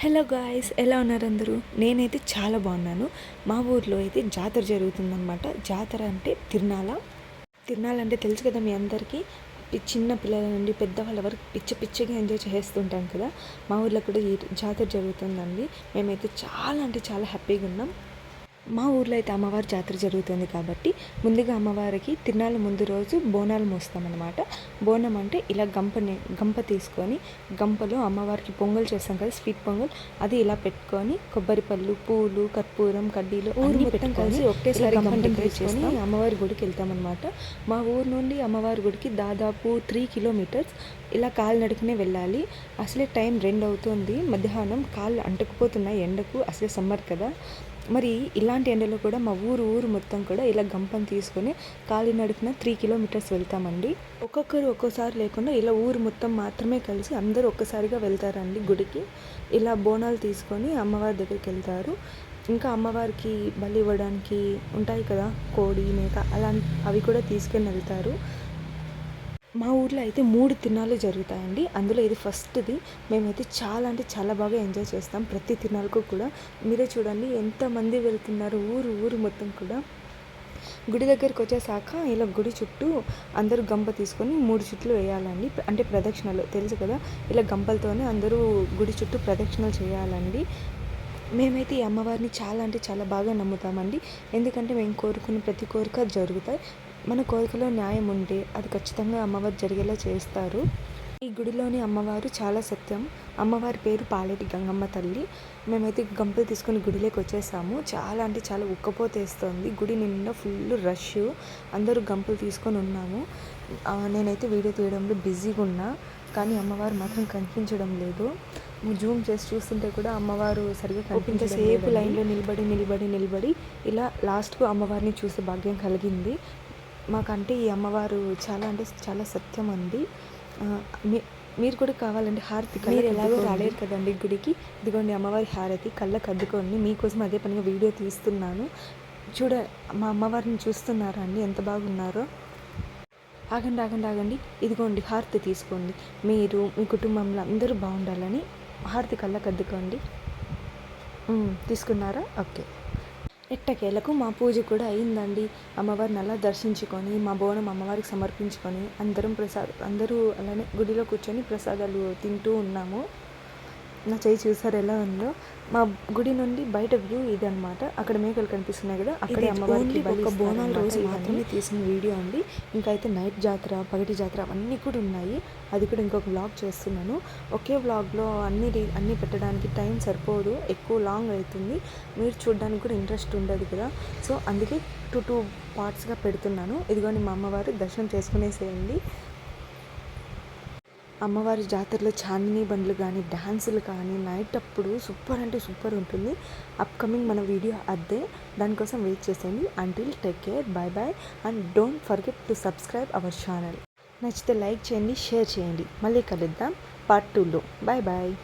Hello guys, ఎలా ఉన్నారు అందరూ? నేనైతే చాలా బాగున్నాను. మా ఊర్లో అయితే జాతర జరుగుతుందన్నమాట. జాతర అంటే తిరునాళ్ళ అంటే తెలుసు కదా మీ అందరికీ. చిన్న పిల్లల నుండి పెద్దవాళ్ళ వరకు పిచ్చగా ఎంజాయ్ చేస్తుంటాం కదా. మా ఊర్లో కూడా ఈ జాతర జరుగుతుందండి. మేమైతే చాలా అంటే చాలా హ్యాపీగా ఉన్నాం. మా ఊర్లో అయితే అమ్మవారి జాతర జరుగుతుంది కాబట్టి ముందుగా అమ్మవారికి తిరునాళ్ళ ముందు రోజు బోనాలు మోస్తామన్నమాట. బోనం అంటే ఇలా గంప తీసుకొని గంపలో అమ్మవారికి పొంగల్ చేస్తాం కదా, స్వీట్ పొంగల్. అది ఇలా పెట్టుకొని కొబ్బరి పళ్ళు, పూలు, కర్పూరం, కడ్డీలు ఊరు మొత్తం కలిసి ఒకేసారి గంపని తీసుకొని అమ్మవారి గుడికి వెళ్తామన్నమాట. మా ఊరు నుండి అమ్మవారి గుడికి దాదాపు 3 కిలోమీటర్స్ ఇలా కాలినడకనే వెళ్ళాలి. అసలే టైం 2 అవుతుంది మధ్యాహ్నం. కాళ్ళు అంటుకుపోతున్నాయి ఎండకు, అసలే సమ్మర్ కదా. మరి ఇలాంటి ఎండలో కూడా మా ఊరు మొత్తం కూడా ఇలా గంపని తీసుకొని కాలినడకన 3 కిలోమీటర్స్ వెళ్తామండి. ఒక్కొక్కరు ఒక్కోసారి లేకుండా ఇలా ఊరు మొత్తం మాత్రమే కలిసి అందరూ ఒక్కసారిగా వెళ్తారండి గుడికి. ఇలా బోనాలు తీసుకొని అమ్మవారి దగ్గరికి వెళ్తారు. ఇంకా అమ్మవారికి బలి ఇవ్వడానికి ఉంటాయి కదా, కోడి, మేక, అవి కూడా తీసుకొని వెళ్తారు. మా ఊర్లో అయితే 3 తిరునాళ్ళు జరుగుతాయండి. అందులో ఇది ఫస్ట్ది. మేమైతే చాలా అంటే చాలా బాగా ఎంజాయ్ చేస్తాం ప్రతి తిరునాళ్ళకు కూడా. మీరే చూడండి ఎంతమంది వెళ్తున్నారు, ఊరు మొత్తం కూడా. గుడి దగ్గరికి వచ్చేసాక ఇలా గుడి చుట్టూ అందరూ గంప తీసుకొని 3 చుట్లు వేయాలండి. అంటే ప్రదక్షిణలు తెలుసు కదా, ఇలా గంపలతోనే అందరూ గుడి చుట్టూ ప్రదక్షిణలు చేయాలండి. మేమైతే ఈ అమ్మవారిని చాలా అంటే చాలా బాగా నమ్ముతామండి. ఎందుకంటే మేము కోరుకున్న ప్రతి కోరిక జరుగుతాయి. మన కోరికలో న్యాయం ఉంటే అది ఖచ్చితంగా అమ్మవారు జరిగేలా చేస్తారు. ఈ గుడిలోని అమ్మవారు చాలా సత్యం. అమ్మవారి పేరు పాలేటి గంగమ్మ తల్లి. మేమైతే గంపలు తీసుకొని గుడిలోకి వచ్చేసాము. చాలా అంటే చాలా ఉక్కపోతేస్తుంది. గుడి నిండా ఫుల్ రష్, అందరూ గంపలు తీసుకొని ఉన్నాము. నేనైతే వీడియో తీయడంలో బిజీగా ఉన్నా, కానీ అమ్మవారు మాత్రం కనిపించడం లేదు. జూమ్ చేసి చూస్తుంటే కూడా అమ్మవారు సరిగ్గా కనిపించసేపు లైన్లో నిలబడి ఇలా లాస్ట్కు అమ్మవారిని చూసే భాగ్యం కలిగింది మాకంటే. ఈ అమ్మవారు చాలా అంటే చాలా సత్యం అండి. మీరు కూడా కావాలంటే హారతి, మీరు ఎలాగో రాలేరు కదండి గుడికి, ఇదిగోండి అమ్మవారి హారతి కళ్ళకు అద్దుకోండి. మీకోసం అదే పనిగా వీడియో తీస్తున్నాను. మా అమ్మవారిని చూస్తున్నారా అండి ఎంత బాగున్నారో. ఆగండి, ఇదిగోండి హారతి తీసుకోండి. మీరు మీ కుటుంబంలో అందరూ బాగుండాలని హారతి కళ్ళకు అద్దుకోండి. తీసుకున్నారా? ఓకే. ఎట్టకేలకు మా పూజ కూడా అయిందండి. అమ్మవారిని అలా దర్శించుకొని మా బోనం అమ్మవారికి సమర్పించుకొని అందరూ అలానే గుడిలో కూర్చొని ప్రసాదాలు తింటూ ఉన్నాము. నా చేయి చూసారు ఎలా ఉందో. మా గుడి నుండి బయట వ్యూ ఇదనమాట. అక్కడ మేకలు కనిపిస్తున్నాయి కదా, అక్కడే అమ్మవారికి ఒక బోనాల రోజు మాత్రమే తీసిన వీడియో అండి. ఇంకా అయితే నైట్ జాతర, పగటి జాతర అవన్నీ కూడా ఉన్నాయి. అది కూడా ఇంకొక వ్లాగ్ చేస్తున్నాను. ఒకే వ్లాగ్లో అన్నీ పెట్టడానికి టైం సరిపోదు, ఎక్కువ లాంగ్ అవుతుంది. మీరు చూడడానికి కూడా ఇంట్రెస్ట్ ఉండదు కదా. సో అందుకే 2 పార్ట్స్గా పెడుతున్నాను. ఇదిగోండి మా అమ్మవారు దర్శనం చేసుకునేసేయండి. అమ్మవారి జాతరలో చాందినీ బండ్లు కానీ, డ్యాన్సులు కానీ నైట్ అప్పుడు సూపర్ అంటే సూపర్ ఉంటుంది. అప్కమింగ్ మన వీడియో అదే, దానికోసం వెయిట్ చేసేయండి. Until take care, bye and don't forget to subscribe our channel. నచ్చితే లైక్ చేయండి, షేర్ చేయండి. మళ్ళీ కలుద్దాం పార్ట్ 2లో. బాయ్.